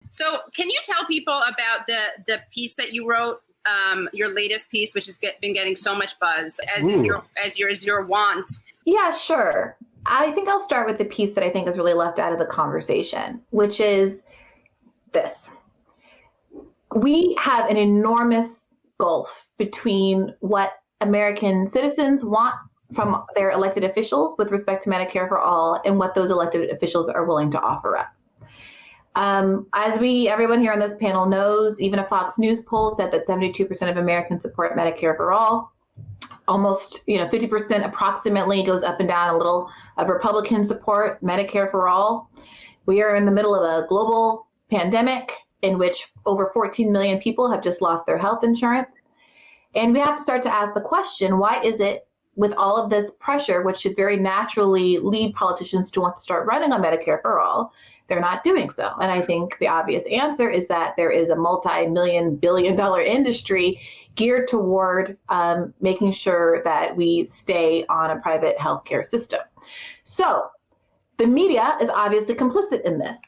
So can you tell people about the piece that you wrote, your latest piece, which has been getting so much buzz, as is your want? Yeah, sure. I think I'll start with the piece that I think is really left out of the conversation, which is this. We have an enormous gulf between what American citizens want from their elected officials with respect to Medicare for all and what those elected officials are willing to offer up. As everyone here on this panel knows, even a Fox News poll said that 72% of Americans support Medicare for all. Almost, 50% approximately goes up and down a little of Republican support Medicare for all. We are in the middle of a global pandemic in which over 14 million people have just lost their health insurance. And we have to start to ask the question, why is it with all of this pressure, which should very naturally lead politicians to want to start running on Medicare for all, they're not doing so? And I think the obvious answer is that there is a multi-million billion-dollar industry geared toward making sure that we stay on a private healthcare system. So the media is obviously complicit in this.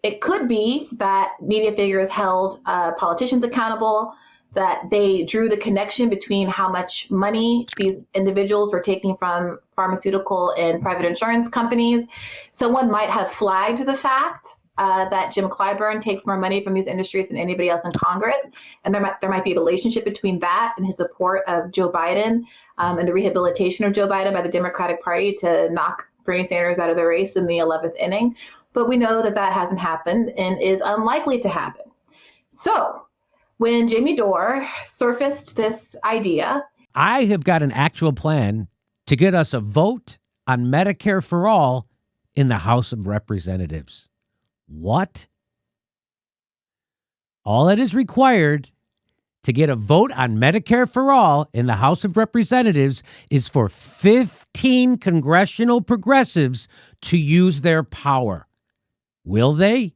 It could be that media figures held politicians accountable, that they drew the connection between how much money these individuals were taking from pharmaceutical and private insurance companies. Someone might have flagged the fact that Jim Clyburn takes more money from these industries than anybody else in Congress. And there might be a relationship between that and his support of Joe Biden and the rehabilitation of Joe Biden by the Democratic Party to knock Bernie Sanders out of the race in the 11th inning. But we know that hasn't happened and is unlikely to happen. So when Jimmy Dore surfaced this idea, I have got an actual plan to get us a vote on Medicare for all in the House of Representatives. What? All that is required to get a vote on Medicare for all in the House of Representatives is for 15 congressional progressives to use their power. Will they?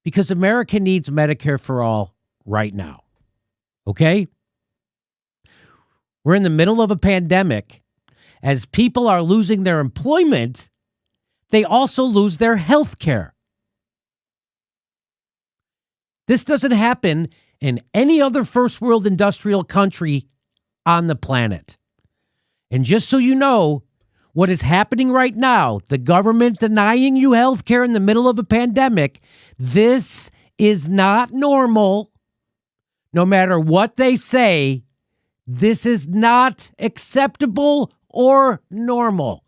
Because America needs Medicare for all right now. Okay? We're in the middle of a pandemic. As people are losing their employment, they also lose their health care. This doesn't happen in any other first world industrial country on the planet. And just so you know, what is happening right now, the government denying you health care in the middle of a pandemic, this is not normal. No matter what they say, this is not acceptable or normal.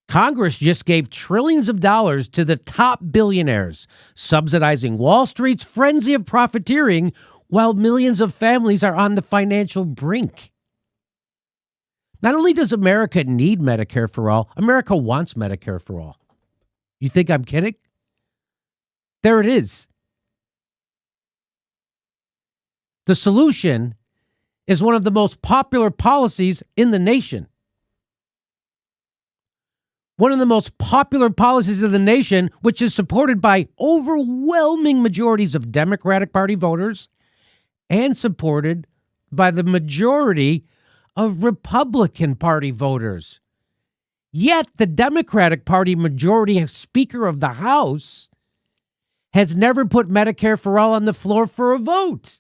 Congress just gave trillions of dollars to the top billionaires, subsidizing Wall Street's frenzy of profiteering while millions of families are on the financial brink. Not only does America need Medicare for all, America wants Medicare for all. You think I'm kidding? There it is. The solution is one of the most popular policies in the nation. One of the most popular policies of the nation, which is supported by overwhelming majorities of Democratic Party voters and supported by the majority of Republican Party voters. Yet the Democratic Party majority Speaker of the House has never put Medicare for all on the floor for a vote.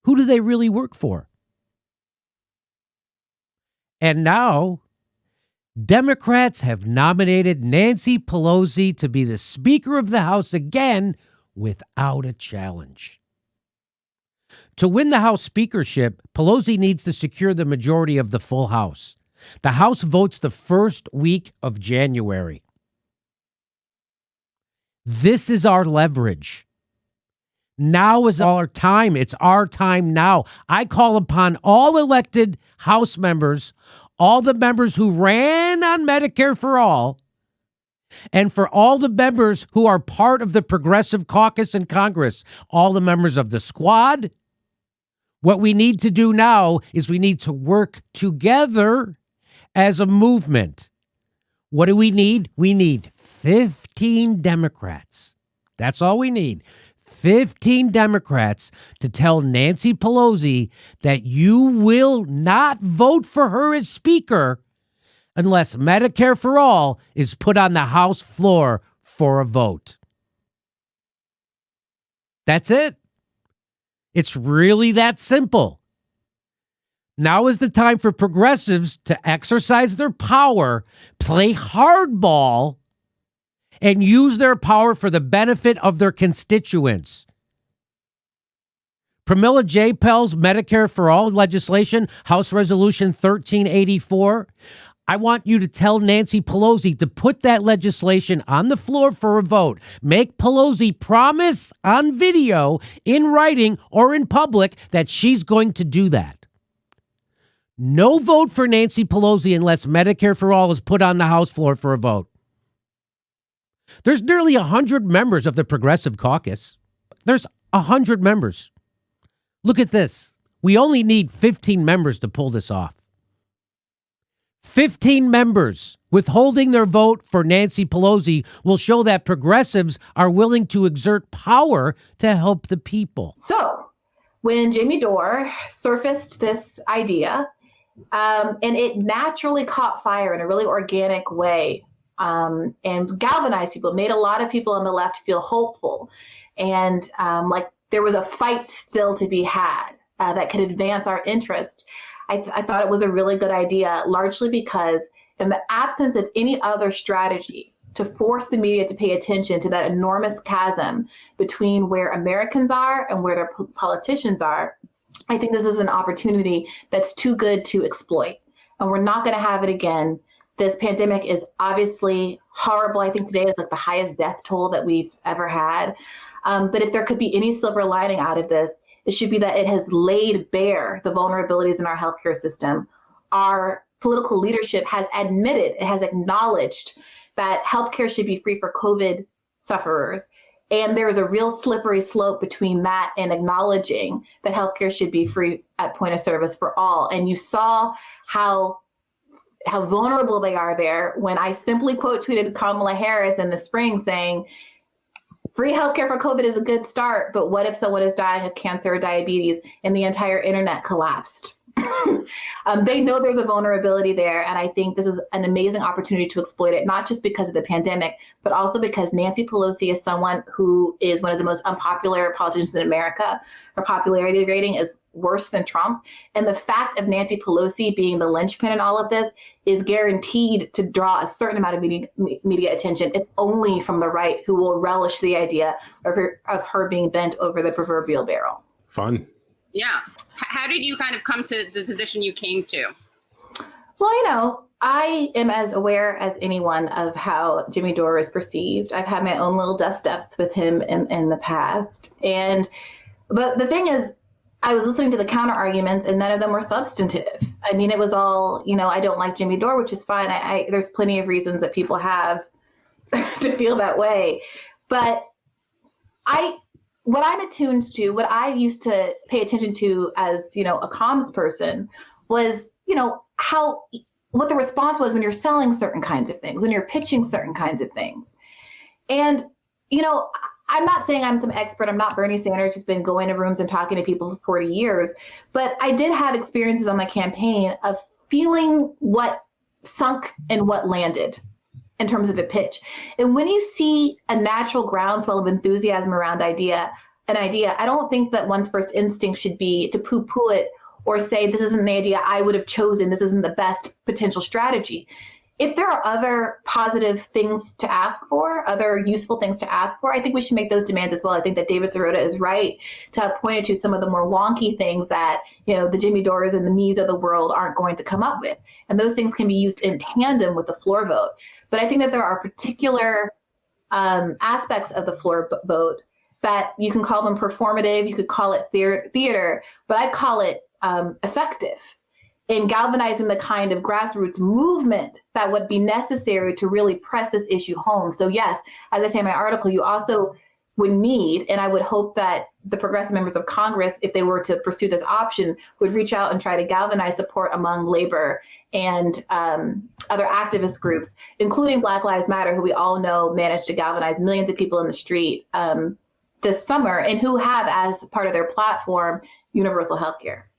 Who do they really work for? And now, Democrats have nominated Nancy Pelosi to be the Speaker of the House again without a challenge. To win the House speakership, Pelosi needs to secure the majority of the full House. The House votes the first week of January. This is our leverage. Now is our time. It's our time now. I call upon all elected House members, all the members who ran on Medicare for all, and for all the members who are part of the Progressive Caucus in Congress, all the members of the squad. What we need to do now is we need to work together as a movement. What do we need? We need 15 Democrats. That's all we need. 15 Democrats to tell Nancy Pelosi that you will not vote for her as Speaker unless Medicare for all is put on the House floor for a vote. That's it. It's really that simple. Now is the time for progressives to exercise their power, play hardball, and use their power for the benefit of their constituents. Pramila Jayapal's Medicare for All legislation, House Resolution 1384. I want you to tell Nancy Pelosi to put that legislation on the floor for a vote. Make Pelosi promise on video, in writing, or in public that she's going to do that. No vote for Nancy Pelosi unless Medicare for All is put on the House floor for a vote. There's nearly 100 members of the Progressive Caucus. There's 100 members. Look at this. We only need 15 members to pull this off. 15 members withholding their vote for Nancy Pelosi will show that progressives are willing to exert power to help the people. So when Jimmy Dore surfaced this idea, and it naturally caught fire in a really organic way, and galvanized people, made a lot of people on the left feel hopeful. And like there was a fight still to be had that could advance our interest. I thought it was a really good idea, largely because in the absence of any other strategy to force the media to pay attention to that enormous chasm between where Americans are and where their politicians are, I think this is an opportunity that's too good to exploit. And we're not going to have it again. This pandemic is obviously horrible. I think today is like the highest death toll that we've ever had. But if there could be any silver lining out of this, it should be that it has laid bare the vulnerabilities in our healthcare system. Our political leadership has admitted, it has acknowledged that healthcare should be free for COVID sufferers. And there is a real slippery slope between that and acknowledging that healthcare should be free at point of service for all. And you saw how vulnerable they are there when I simply quote tweeted Kamala Harris in the spring saying, free healthcare for COVID is a good start, but what if someone is dying of cancer or diabetes and the entire internet collapsed? They know there's a vulnerability there, and I think this is an amazing opportunity to exploit it, not just because of the pandemic, but also because Nancy Pelosi is someone who is one of the most unpopular politicians in America. Her popularity rating is worse than Trump, and the fact of Nancy Pelosi being the linchpin in all of this is guaranteed to draw a certain amount of media attention, if only from the right, who will relish the idea of her being bent over the proverbial barrel. Fun. Yeah. How did you kind of come to the position you came to? Well, I am as aware as anyone of how Jimmy Dore is perceived. I've had my own little dust-ups with him in the past. But the thing is, I was listening to the counter arguments and none of them were substantive. I mean, it was all, I don't like Jimmy Dore, which is fine. There's plenty of reasons that people have to feel that way. But what I'm attuned to, what I used to pay attention to as, a comms person was, what the response was when you're selling certain kinds of things, when you're pitching certain kinds of things. And, I'm not saying I'm some expert. I'm not Bernie Sanders who's been going to rooms and talking to people for 40 years, but I did have experiences on my campaign of feeling what sunk and what landed in terms of a pitch. And when you see a natural groundswell of enthusiasm around an idea, I don't think that one's first instinct should be to poo-poo it or say, this isn't the idea I would have chosen. This isn't the best potential strategy. If there are other positive things to ask for, other useful things to ask for, I think we should make those demands as well. I think that David Sirota is right to have pointed to some of the more wonky things that, the Jimmy Dores and the me's of the world aren't going to come up with. And those things can be used in tandem with the floor vote. But I think that there are particular aspects of the floor vote that you can call them performative, you could call it theater, but I call it effective in galvanizing the kind of grassroots movement that would be necessary to really press this issue home. So yes, as I say in my article, you also would need, and I would hope that the progressive members of Congress, if they were to pursue this option, would reach out and try to galvanize support among labor and other activist groups, including Black Lives Matter, who we all know managed to galvanize millions of people in the street this summer, and who have as part of their platform universal health care.